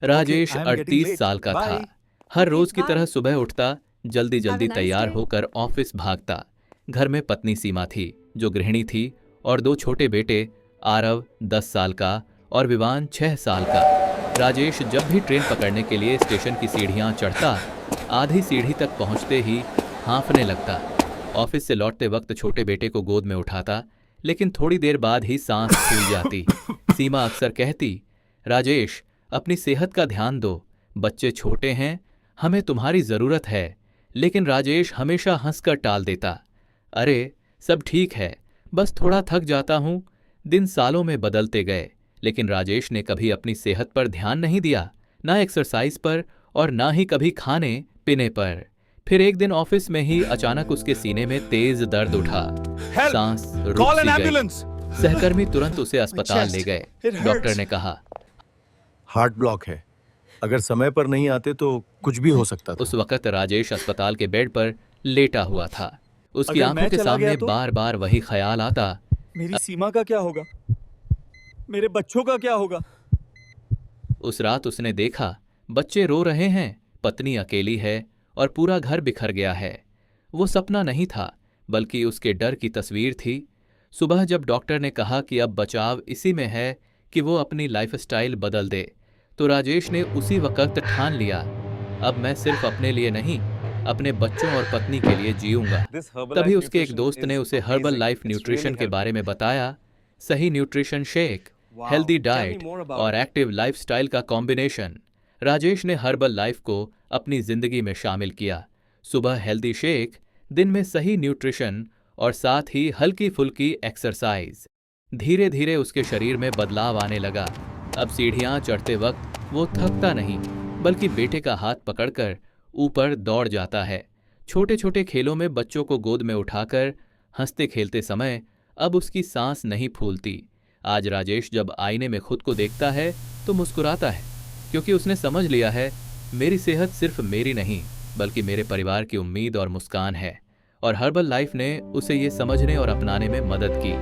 Rajesh I am getting 38 late, साल का था। बाय। हर Okay, रोज की तरह bye. सुबह उठता, जल्दी Have जल्दी a nice तैयार day. होकर ऑफिस भागता। घर में पत्नी सीमा थी, जो गृहिणी थी, और दो छोटे बेटे, आरव 10 साल का और विवान 6 साल का। राजेश जब भी ट्रेन पकड़ने के लिए स्टेशन की सीढ़ियां चढ़ता, आधी सीढ़ी तक पहुंचते ही हांफने लगता। ऑफिस से लौटते वक्त छोटे बेटे को गोद में उठाता, लेकिन थोड़ी देर बाद ही सांस फूल जाती। सीमा अक्सर कहती, राजेश, अपनी सेहत का ध्यान दो, बच्चे छोटे हैं, हमें तुम्हारी जरूरत है। लेकिन राजेश हमेशा हंसकर टाल देता, अरे सब ठीक है, बस थोड़ा थक जाता हूं। दिन सालों में बदलते गए, लेकिन राजेश ने कभी अपनी सेहत पर ध्यान नहीं दिया, ना एक्सरसाइज पर और ना ही कभी खाने पीने पर। फिर एक दिन ऑफिस में ही अचानक उसके सीने में तेज दर्द उठा। Help! सांस रुक Call सी an गई। ambulance! सहकर्मी तुरंत उसे अस्पताल chest. ले गए। It hurts. डॉक्टर ने कहा, हार्ट ब्लॉक है। अगर समय पर नहीं आते तो कुछ भी हो सकता उस था। वक्त राजेश अस्पताल के बेड पर लेटा हुआ था। उसकी अगर आंखों मैं के चला गया सामने तो? बार बार वही ख्याल आता, मेरी सीमा का क्या होगा? मेरे बच्चों का क्या होगा? उस रात उसने देखा, बच्चे रो रहे हैं, पत्नी अकेली है और पूरा घर बिखर गया है। वो सपना नहीं था, बल्कि उसके डर की तस्वीर थी। सुबह जब डॉक्टर ने कहा कि अब बचाव इसी में है कि वो अपनी लाइफस्टाइल बदल दे, तो राजेश ने उसी वक्त ठान लिया, अब मैं सिर्फ अपने लिए नहीं, अपने बच्चों और पत्नी के लिए जीऊंगा। तभी उसके एक दोस्त ने उसे हर्बल लाइफ न्यूट्रिशन के बारे में बताया। सही न्यूट्रिशन शेक, हेल्दी डाइट और एक्टिव लाइफस्टाइल का कॉम्बिनेशन। राजेश ने हर्बल लाइफ को अपनी जिंदगी में शामिल किया। सुबह हेल्दी शेक, दिन में सही न्यूट्रिशन और साथ ही हल्की फुल्की एक्सरसाइज। धीरे धीरे उसके शरीर में बदलाव आने लगा। अब सीढ़ियां चढ़ते वक्त वो थकता नहीं, बल्कि बेटे का हाथ पकड़कर ऊपर दौड़ जाता है। छोटे छोटे खेलों में बच्चों को गोद में उठाकर हंसते खेलते समय अब उसकी सांस नहीं फूलती। आज राजेश जब आईने में खुद को देखता है तो मुस्कुराता है, क्योंकि उसने समझ लिया है, मेरी सेहत सिर्फ मेरी नहीं, बल्कि मेरे परिवार की उम्मीद और मुस्कान है। और हर्बल लाइफ ने उसे ये समझने और अपनाने में मदद की।